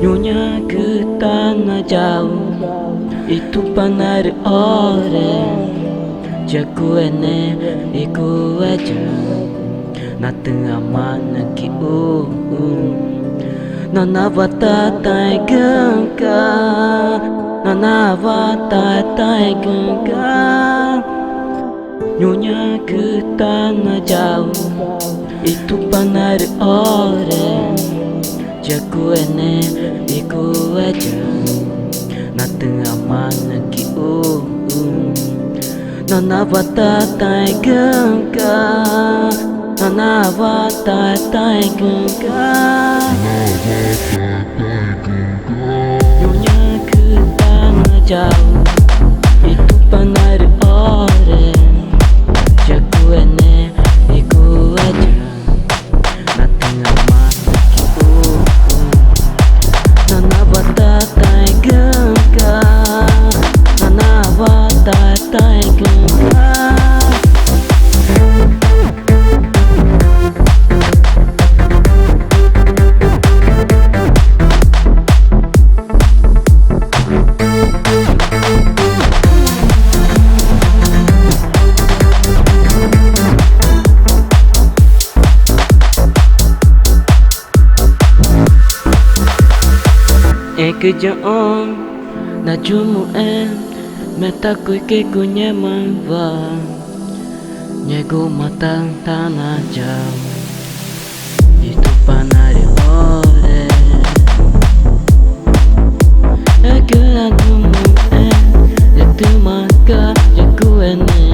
Nyonya ke tanah jauh, itu panah orang. Jago ene iku aja, na tengah mana ki Nana vata tai gengka, nana vata tai gengka. Nyonya ke tanah jauh, itu panah orang. Jago ene iku aja, na tengah mana ki Nana vata tai gengka, nana vata tai gengka. Nyonya ke tanah jauh, itu panah orang. Jago ene iku aja, na tengah mana ki Nana vata tai gengka, nana vata tai gengka. Ek jaon na jumu meta kui ke kunye manva nyego mata tanah jauh itu panari ore ek na jumu itu maka jago ene